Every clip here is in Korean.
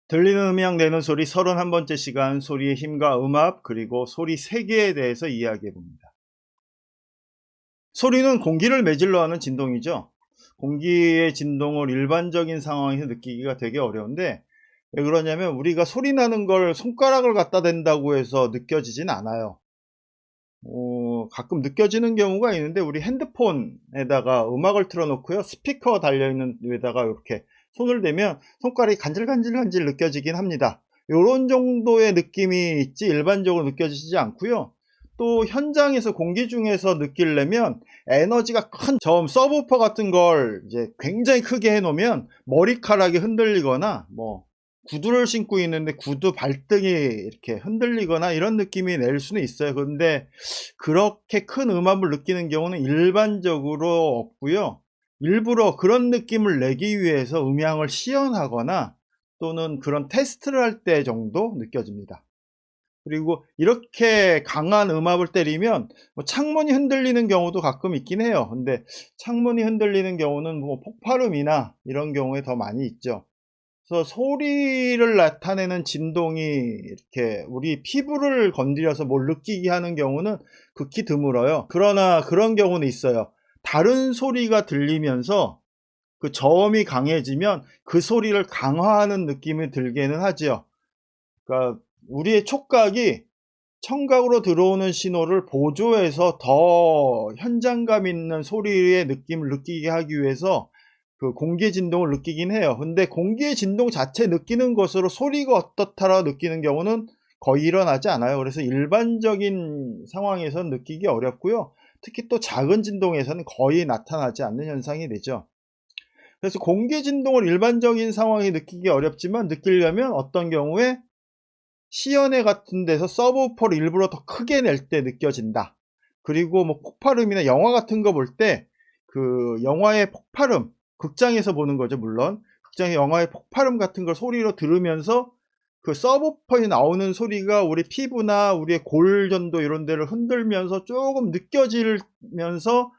들리는 음향 내는 소리 31번째 시간, 소리의 힘과 음압 그리고 소리 세계에 대해서 이야기해 봅니다. 소리는 공기를 매질러 하는 진동이죠. 공기의 진동을 일반적인 상황에서 느끼기가 되게 어려운데, 왜 그러냐면 우리가 소리 나는 걸 손가락을 갖다 댄다고 해서 느껴지진 않아요. 가끔 느껴지는 경우가 있는데, 우리 핸드폰에다가 음악을 틀어놓고요, 스피커 달려있는 데다가 이렇게 손을 대면 손가락이 간질간질 느껴지긴 합니다. 요런 정도의 느낌이 있지 일반적으로 느껴지지 않고요. 또 현장에서 공기 중에서 느끼려면 에너지가 큰 서브우퍼 같은 걸 이제 굉장히 크게 해놓으면 머리카락이 흔들리거나, 구두를 신고 있는데 구두 발등이 이렇게 흔들리거나 이런 느낌이 낼 수는 있어요. 그런데 그렇게 큰 음압을 느끼는 경우는 일반적으로 없고요. 일부러 그런 느낌을 내기 위해서 음향을 시연하거나 또는 그런 테스트를 할 때 정도 느껴집니다. 그리고 이렇게 강한 음압을 때리면 창문이 흔들리는 경우도 가끔 있긴 해요. 근데 창문이 흔들리는 경우는 폭발음이나 이런 경우에 더 많이 있죠. 그래서 소리를 나타내는 진동이 이렇게 우리 피부를 건드려서 뭘 느끼게 하는 경우는 극히 드물어요. 그러나 그런 경우는 있어요. 다른 소리가 들리면서 그 저음이 강해지면 그 소리를 강화하는 느낌이 들기는 하지요. 그러니까 우리의 촉각이 청각으로 들어오는 신호를 보조해서 더 현장감 있는 소리의 느낌을 느끼게 하기 위해서 그 공기의 진동을 느끼긴 해요. 근데 공기의 진동 자체 느끼는 것으로 소리가 어떻다라 느끼는 경우는 거의 일어나지 않아요. 그래서 일반적인 상황에서는 느끼기 어렵고요. 특히 또 작은 진동에서는 거의 나타나지 않는 현상이 되죠. 그래서 공기 진동을 일반적인 상황에 느끼기 어렵지만, 느끼려면 어떤 경우에 시연회 같은 데서 서브우퍼를 일부러 더 크게 낼 때 느껴진다. 그리고 폭발음이나 영화 같은 거 볼 때 그 영화의 폭발음, 극장에서 보는 거죠, 물론. 극장의 영화의 폭발음 같은 걸 소리로 들으면서 그 서브우퍼에 나오는 소리가 우리 피부나 우리의 골전도 이런 데를 흔들면서 조금 느껴지면서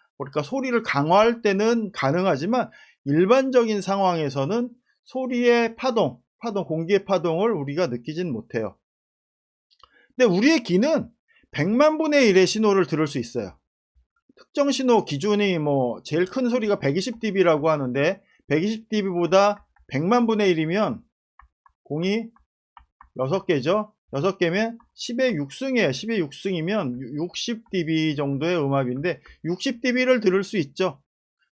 소리를 강화할 때는 가능하지만, 일반적인 상황에서는 소리의 파동, 공기의 파동을 우리가 느끼진 못해요. 근데 우리의 귀는 100만 분의 1의 신호를 들을 수 있어요. 특정 신호 기준이 제일 큰 소리가 120dB라고 하는데, 120dB보다 100만 분의 1이면 공이 6개죠. 6개면 10의 6승이에요. 10의 6승이면 60dB 정도의 음압인데 60dB를 들을 수 있죠.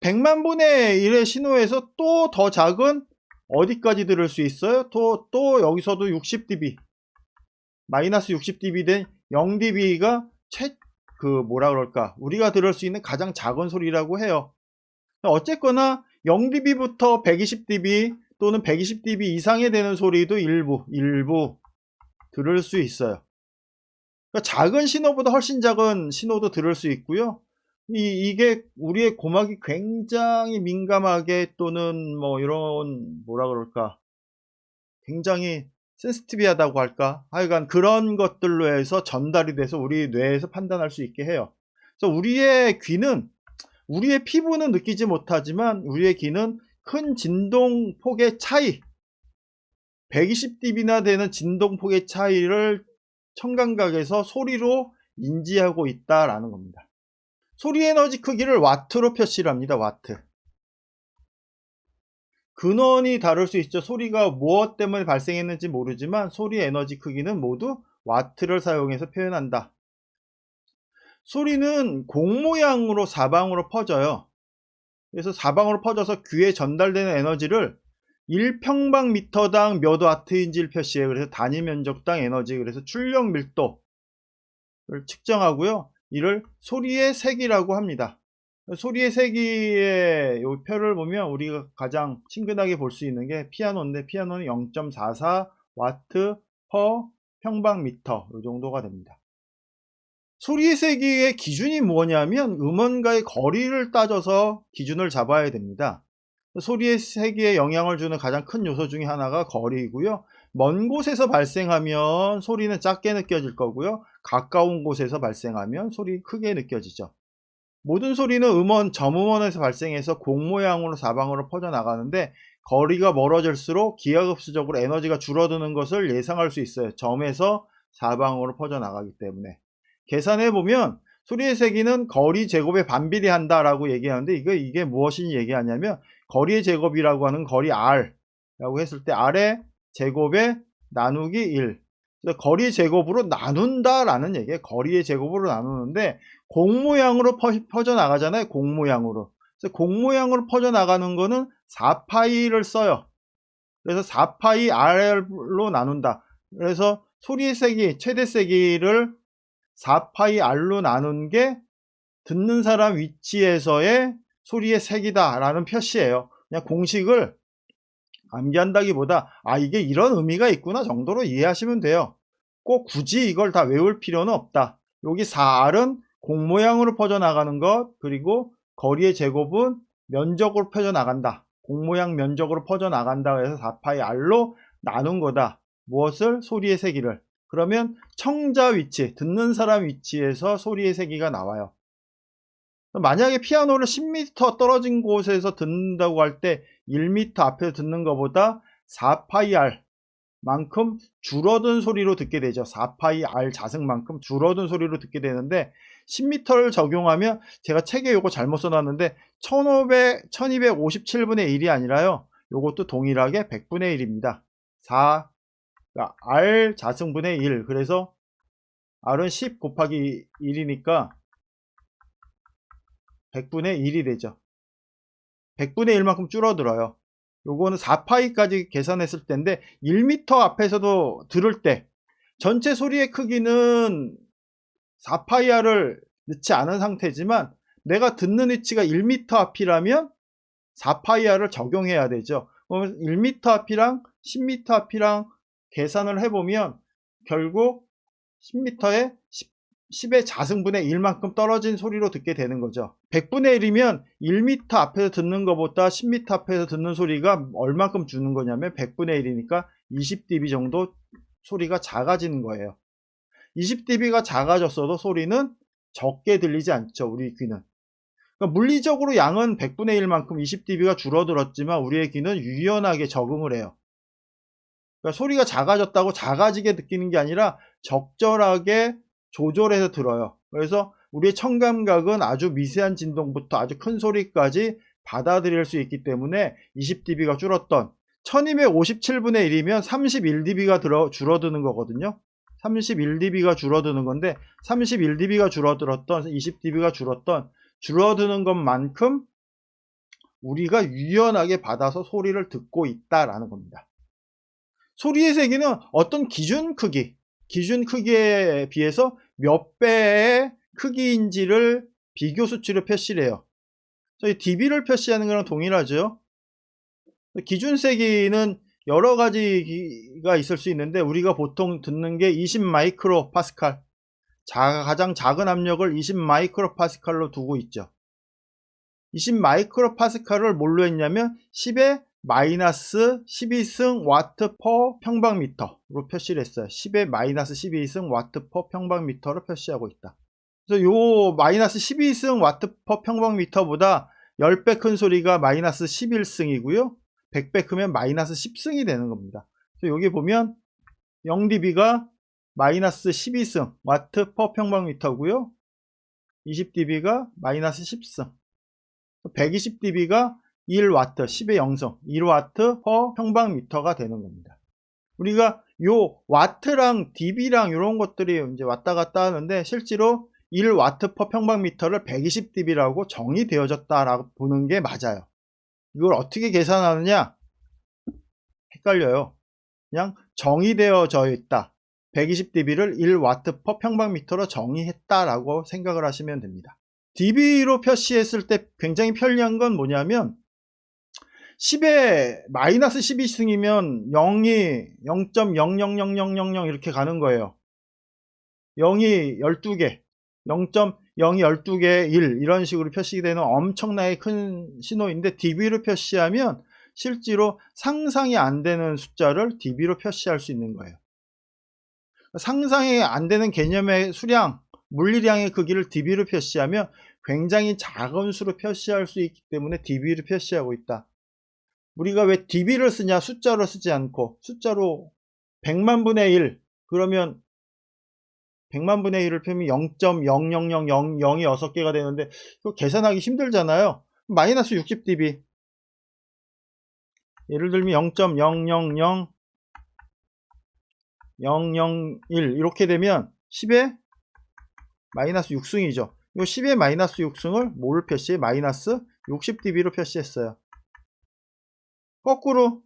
100만 분의 1의 신호에서 또 더 작은 어디까지 들을 수 있어요? 또 여기서도 60dB, 마이너스 60dB 된 0dB가 우리가 들을 수 있는 가장 작은 소리라고 해요. 어쨌거나 0dB부터 120dB 또는 120dB 이상에 되는 소리도 일부 들을 수 있어요. 그러니까 작은 신호보다 훨씬 작은 신호도 들을 수 있고요. 이게 우리의 고막이 굉장히 민감하게 또는 굉장히 센시티비하다고 할까? 하여간 그런 것들로 해서 전달이 돼서 우리 뇌에서 판단할 수 있게 해요. 그래서 우리의 귀는, 우리의 피부는 느끼지 못하지만 우리의 귀는 큰 진동폭의 차이, 120dB나 되는 진동폭의 차이를 청감각에서 소리로 인지하고 있다라는 겁니다. 소리 에너지 크기를 와트로 표시를 합니다. 와트. 근원이 다를 수 있죠. 소리가 무엇 때문에 발생했는지 모르지만 소리 에너지 크기는 모두 와트를 사용해서 표현한다. 소리는 공 모양으로 사방으로 퍼져요. 그래서 사방으로 퍼져서 귀에 전달되는 에너지를 1평방미터당 몇 와트인지를 표시해요. 그래서 단위 면적당 에너지, 그래서 출력 밀도를 측정하고요. 이를 소리의 세기라고 합니다. 소리의 세기의 이 표를 보면 우리가 가장 친근하게 볼 수 있는 게 피아노인데, 피아노는 0.44 와트 퍼 평방미터 이 정도가 됩니다. 소리의 세기의 기준이 뭐냐면 음원과의 거리를 따져서 기준을 잡아야 됩니다. 소리의 세기에 영향을 주는 가장 큰 요소 중에 하나가 거리이고요. 먼 곳에서 발생하면 소리는 작게 느껴질 거고요. 가까운 곳에서 발생하면 소리 크게 느껴지죠. 모든 소리는 음원, 점음원에서 발생해서 공 모양으로 사방으로 퍼져나가는데, 거리가 멀어질수록 기하급수적으로 에너지가 줄어드는 것을 예상할 수 있어요. 점에서 사방으로 퍼져나가기 때문에. 계산해 보면 소리의 세기는 거리 제곱에 반비례한다 라고 얘기하는데 이게 무엇이 얘기하냐면 거리의 제곱이라고 하는 거리 R 라고 했을 때 R의 제곱에 나누기 1. 그래서 거리 제곱으로 나눈다 라는 얘기예요. 거리의 제곱으로 나누는데 공 모양으로 퍼져나가잖아요. 공 모양으로. 그래서 공 모양으로 퍼져나가는 거는 4파이를 써요. 그래서 4파이 R로 나눈다. 그래서 소리의 세기, 최대 세기를 4파이 R로 나눈 게 듣는 사람 위치에서의 소리의 세기다 라는 표시예요. 그냥 공식을 암기한다기보다 이게 이런 의미가 있구나 정도로 이해하시면 돼요. 꼭 굳이 이걸 다 외울 필요는 없다. 여기 4R은 공 모양으로 퍼져나가는 것, 그리고 거리의 제곱은 면적으로 퍼져나간다. 공 모양 면적으로 퍼져나간다 해서 4파이 R로 나눈 거다. 무엇을? 소리의 세기를. 그러면 청자 위치, 듣는 사람 위치에서 소리의 세기가 나와요. 만약에 피아노를 10m 떨어진 곳에서 듣는다고 할 때 1m 앞에서 듣는 것보다 4파이 R만큼 줄어든 소리로 듣게 되죠. 4파이 R 자승만큼 줄어든 소리로 듣게 되는데 10m를 적용하면 제가 책에 요거 잘못 써놨는데 1257분의 1이 아니라요. 요것도 동일하게 100분의 1입니다. 4 그러니까 R 자승분의 1. 그래서 R은 10 곱하기 1이니까 100분의 1이 되죠. 100분의 1만큼 줄어들어요. 요거는 4파이까지 계산했을 때인데 1m 앞에서도 들을 때 전체 소리의 크기는 4파이R을 넣지 않은 상태지만 내가 듣는 위치가 1m 앞이라면 4파이R을 적용해야 되죠. 그러면 1m 앞이랑 10m 앞이랑 계산을 해보면 결국 10m에 10의 자승분의 1만큼 떨어진 소리로 듣게 되는 거죠. 100분의 1이면 1m 앞에서 듣는 것보다 10m 앞에서 듣는 소리가 얼만큼 주는 거냐면 100분의 1이니까 20dB 정도 소리가 작아지는 거예요. 20dB가 작아졌어도 소리는 적게 들리지 않죠. 우리 귀는. 그러니까 물리적으로 양은 100분의 1만큼 20dB가 줄어들었지만 우리의 귀는 유연하게 적응을 해요. 그러니까 소리가 작아졌다고 작아지게 느끼는 게 아니라 적절하게 조절해서 들어요. 그래서 우리의 청감각은 아주 미세한 진동부터 아주 큰 소리까지 받아들일 수 있기 때문에 20dB가 줄었던 1257분의 1이면 31dB가 줄어드는 거거든요. 31dB가 줄어드는 건데 31dB가 줄어들었던 20dB가 줄어드는 것만큼 우리가 유연하게 받아서 소리를 듣고 있다라는 겁니다. 소리의 세기는 어떤 기준 크기에 비해서 몇 배의 크기인지를 비교 수치로 표시를 해요. 저희 dB를 표시하는 거랑 동일하죠. 기준 세기는 여러 가지가 있을 수 있는데 우리가 보통 듣는 게 20 마이크로 파스칼, 가장 작은 압력을 20 마이크로 파스칼로 두고 있죠. 20 마이크로 파스칼을 뭘로 했냐면 10의 마이너스 12승 와트 퍼 평방미터로 표시를 했어요. 10의 마이너스 12승 와트 퍼 평방미터로 표시하고 있다. 그래서 요 마이너스 12승 와트 퍼 평방미터보다 10배 큰 소리가 마이너스 11승이고요. 100배 크면 마이너스 10승이 되는 겁니다. 그래서 여기 보면 0dB가 마이너스 12승 와트 퍼 평방미터고요. 20dB가 마이너스 10승. 120dB가 1와트, 10의 0승, 1와트 퍼 평방미터가 되는 겁니다. 우리가 요 와트랑 dB랑 이런 것들이 이제 왔다 갔다 하는데 실제로 1와트 퍼 평방미터를 120dB라고 정의되어졌다라고 보는 게 맞아요. 이걸 어떻게 계산하느냐? 헷갈려요. 그냥 정의되어져 있다. 120dB를 1와트 퍼 평방미터로 정의했다라고 생각을 하시면 됩니다. dB로 표시했을 때 굉장히 편리한 건 뭐냐면 10에 마이너스 12승이면 0이 0.000000 이렇게 가는 거예요. 0이 12개, 0.0이 12개, 1 이런 식으로 표시되는 엄청나게 큰 신호인데 dB로 표시하면 실제로 상상이 안 되는 숫자를 dB로 표시할 수 있는 거예요. 상상이 안 되는 개념의 수량, 물리량의 크기를 dB로 표시하면 굉장히 작은 수로 표시할 수 있기 때문에 dB로 표시하고 있다. 우리가 왜 dB를 쓰냐, 숫자로 쓰지 않고 숫자로 100만 분의 1 그러면 100만 분의 1을 펴면 0.00000이 6개가 되는데 그거 계산하기 힘들잖아요. 마이너스 60dB 예를 들면 0.000001 이렇게 되면 10의 마이너스 6승이죠. 요 10의 마이너스 6승을 뭘 표시해? 마이너스 60dB로 표시했어요. 거꾸로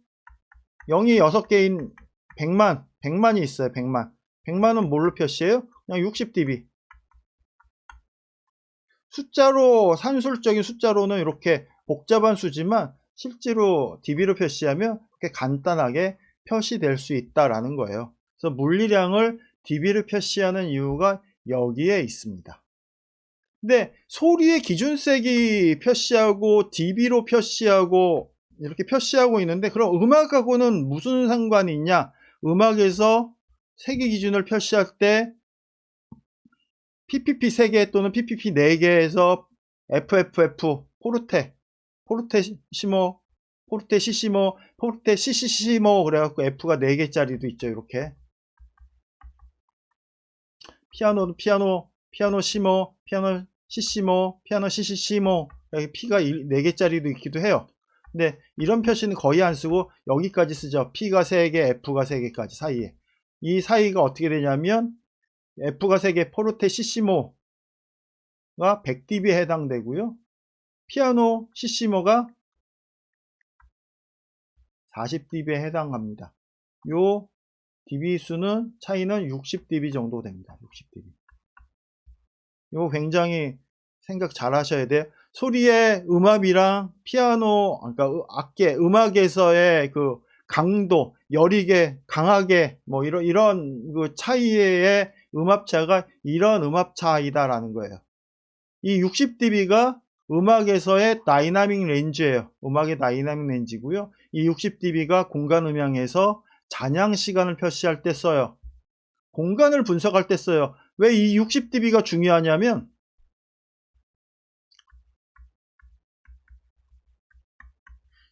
0이 6개인 100만이 있어요. 100만은 뭘로 표시해요? 그냥 60dB. 숫자로, 산술적인 숫자로는 이렇게 복잡한 수지만 실제로 dB로 표시하면 그렇게 간단하게 표시될 수 있다라는 거예요. 그래서 물리량을 dB로 표시하는 이유가 여기에 있습니다. 근데 소리의 기준세기 표시하고 dB로 표시하고 이렇게 표시하고 있는데 그럼 음악하고는 무슨 상관이 있냐? 음악에서 세기 기준을 표시할 때 PPP 3개 또는 PPP 4개에서 FFF, 포르테시모, 포르테시시모, 포르테시시시모 그래갖고 F가 4개짜리도 있죠. 이렇게 피아노 시모, 피아노 시시모, 피아노 시시시모 여기 P가 4개짜리도 있기도 해요. 근데 이런 표시는 거의 안 쓰고 여기까지 쓰죠. P가 3개, F가 3개까지 사이에. 이 사이가 어떻게 되냐면 F가 3개 포르테시시모가 100dB에 해당되고요. 피아노 시시모가 40dB에 해당합니다. 요 dB 수는 차이는 60dB 정도 됩니다. 60dB. 이거 굉장히 생각 잘 하셔야 돼요. 소리의 음압이랑 피아노, 그러니까 악기, 음악에서의 그 강도, 여리게, 강하게, 뭐 이런 그 차이의 음압차가 이런 음압 차이다라는 거예요. 이 60dB가 음악에서의 다이나믹 렌즈예요. 음악의 다이나믹 렌즈고요. 이 60dB가 공간 음향에서 잔향 시간을 표시할 때 써요. 공간을 분석할 때 써요. 왜 이 60dB가 중요하냐면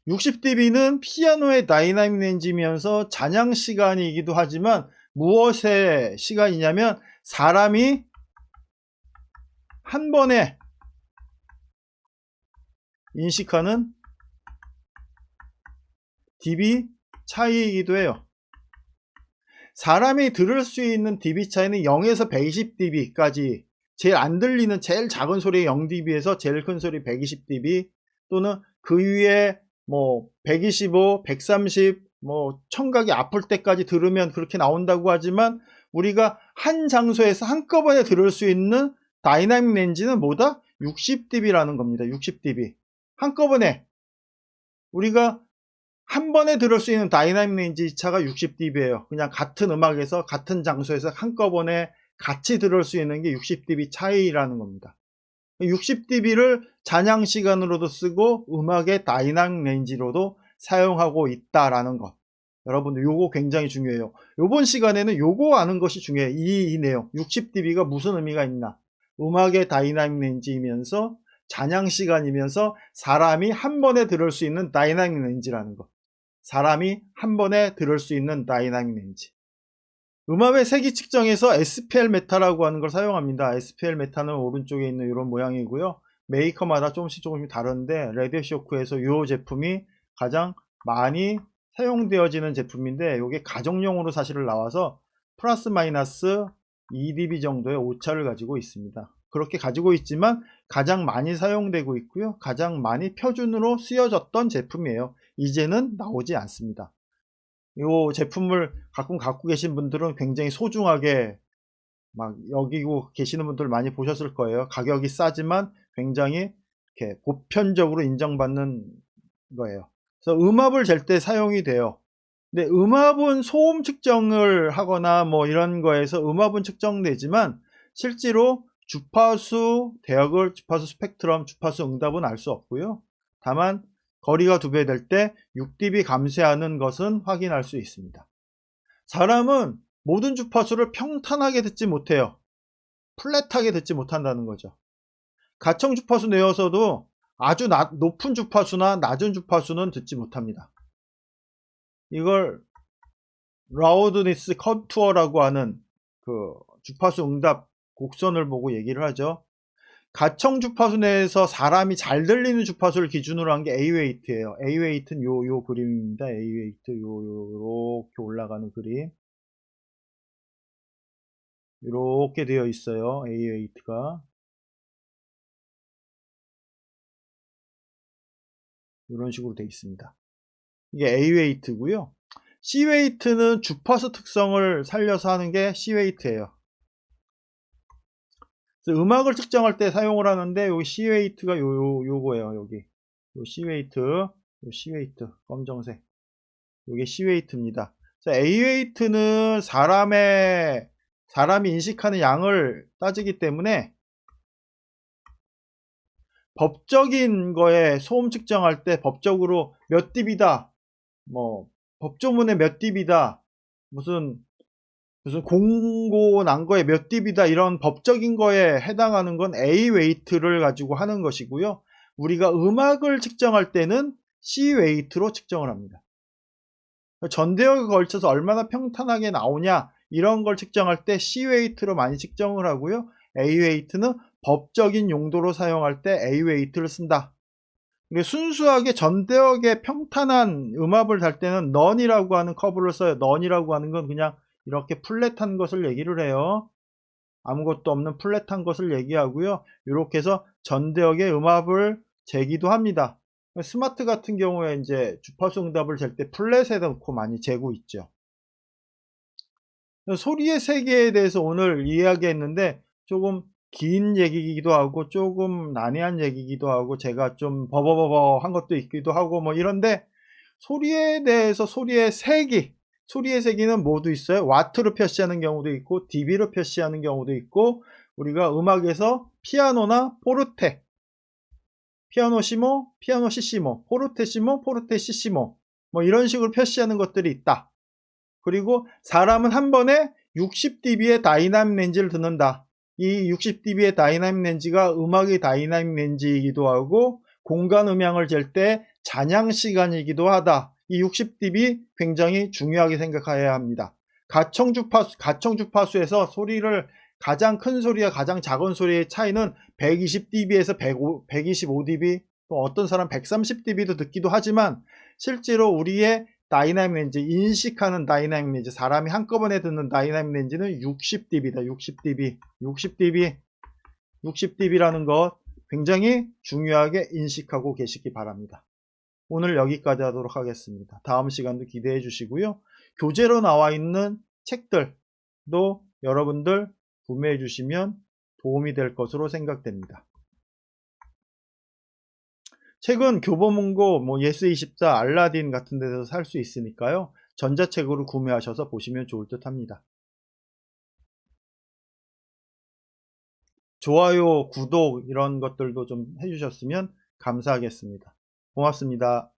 60dB는 피아노의 다이나믹 렌즈이면서 잔향 시간이기도 하지만 무엇의 시간이냐면 사람이 한 번에 인식하는 dB 차이이기도 해요. 사람이 들을 수 있는 dB 차이는 0에서 120dB까지 제일 안 들리는 제일 작은 소리 0dB에서 제일 큰 소리 120dB 또는 그 위에 뭐 125, 130, 뭐 청각이 아플 때까지 들으면 그렇게 나온다고 하지만 우리가 한 장소에서 한꺼번에 들을 수 있는 다이나믹 렌즈는 뭐다? 60dB라는 겁니다. 60dB. 한꺼번에 우리가 한 번에 들을 수 있는 다이나믹 렌즈 차가 60dB예요. 그냥 같은 음악에서 같은 장소에서 한꺼번에 같이 들을 수 있는 게 60dB 차이라는 겁니다. 60dB를 잔향 시간으로도 쓰고 음악의 다이나믹 렌즈로도 사용하고 있다라는 것. 여러분들 요거 굉장히 중요해요. 요번 시간에는 요거 아는 것이 중요해요. 이 내용 60dB가 무슨 의미가 있나. 음악의 다이나믹 렌즈이면서 잔향 시간이면서 사람이 한 번에 들을 수 있는 다이나믹 렌즈라는 것. 사람이 한 번에 들을 수 있는 다이나믹 렌즈. 음압의 세기 측정에서 SPL 메타라고 하는 걸 사용합니다. SPL 메타는 오른쪽에 있는 이런 모양이고요. 메이커마다 조금씩 다른데 레드쇼크에서 이 제품이 가장 많이 사용되어지는 제품인데 이게 가정용으로 사실 나와서 플러스 마이너스 2dB 정도의 오차를 가지고 있습니다. 그렇게 가지고 있지만 가장 많이 사용되고 있고요. 가장 많이 표준으로 쓰여졌던 제품이에요. 이제는 나오지 않습니다. 이 제품을 가끔 갖고 계신 분들은 굉장히 소중하게 막 여기고 계시는 분들 많이 보셨을 거예요. 가격이 싸지만 굉장히 이렇게 보편적으로 인정받는 거예요. 그래서 음압을 잴 때 사용이 돼요. 근데 음압은 소음 측정을 하거나 뭐 이런 거에서 음압은 측정되지만 실제로 주파수 대역을, 주파수 스펙트럼, 주파수 응답은 알 수 없고요. 다만 거리가 2배 될 때 6dB 감쇄하는 것은 확인할 수 있습니다. 사람은 모든 주파수를 평탄하게 듣지 못해요. 플랫하게 듣지 못한다는 거죠. 가청 주파수 내어서도 아주 높은 주파수나 낮은 주파수는 듣지 못합니다. 이걸 라우드니스 컨투어라고 하는 그 주파수 응답 곡선을 보고 얘기를 하죠. 가청 주파수 내에서 사람이 잘 들리는 주파수를 기준으로 한 게 A웨이트예요. A웨이트는 요 그림입니다. A웨이트 요렇게 올라가는 그림. 이렇게 되어 있어요. A웨이트가 이런 식으로 되어 있습니다. 이게 A웨이트고요. C웨이트는 주파수 특성을 살려서 하는 게 C웨이트예요. 음악을 측정할 때 사용을 하는데 여기 C웨이트가 요거예요. 여기 요 C웨이트, 요 C웨이트 검정색 요게 C웨이트입니다. A웨이트는 사람이 인식하는 양을 따지기 때문에 법적인 거에 소음 측정할 때 법적으로 몇 dB다, 뭐 법조문에 몇 dB다, 무슨 공고 난 거에 몇 dB다 이런 법적인 거에 해당하는 건 A웨이트를 가지고 하는 것이고요. 우리가 음악을 측정할 때는 C웨이트로 측정을 합니다. 전대역에 걸쳐서 얼마나 평탄하게 나오냐 이런 걸 측정할 때 C웨이트로 많이 측정을 하고요. A웨이트는 법적인 용도로 사용할 때 A웨이트를 쓴다. 순수하게 전대역에 평탄한 음압을 달 때는 넌이라고 하는 커브를 써요. 넌이라고 하는 건 그냥 이렇게 플랫한 것을 얘기를 해요. 아무것도 없는 플랫한 것을 얘기하고요. 이렇게 해서 전대역의 음압을 재기도 합니다. 스마트 같은 경우에 이제 주파수 응답을 잴 때 플랫에 넣고 많이 재고 있죠. 소리의 세계에 대해서 오늘 이야기했는데 조금 긴 얘기이기도 하고 조금 난해한 얘기이기도 하고 제가 좀 버버버버 한 것도 있기도 하고 뭐 이런데 소리에 대해서 소리의 세기는 모두 있어요. 와트로 표시하는 경우도 있고 dB로 표시하는 경우도 있고 우리가 음악에서 피아노나 포르테, 피아노시모, 피아노시시모, 포르테시모, 포르테시시모 뭐 이런 식으로 표시하는 것들이 있다. 그리고 사람은 한 번에 60dB의 다이나믹 렌즈를 듣는다. 이 60dB의 다이나믹 렌즈가 음악의 다이나믹 렌즈이기도 하고 공간 음향을 잴 때 잔향 시간이기도 하다. 이 60dB 굉장히 중요하게 생각해야 합니다. 가청 주파수에서 소리를 가장 큰 소리와 가장 작은 소리의 차이는 120dB에서 125dB, 또 어떤 사람 130dB도 듣기도 하지만 실제로 우리의 다이나믹 렌즈, 인식하는 다이나믹 렌즈, 사람이 한꺼번에 듣는 다이나믹 렌즈는 60dB다. 60dB라는 것 굉장히 중요하게 인식하고 계시기 바랍니다. 오늘 여기까지 하도록 하겠습니다. 다음 시간도 기대해 주시고요. 교재로 나와 있는 책들도 여러분들 구매해 주시면 도움이 될 것으로 생각됩니다. 책은 교보문고, 예스24, 알라딘 같은 데서 살 수 있으니까요. 전자책으로 구매하셔서 보시면 좋을 듯 합니다. 좋아요, 구독 이런 것들도 좀 해주셨으면 감사하겠습니다. 고맙습니다.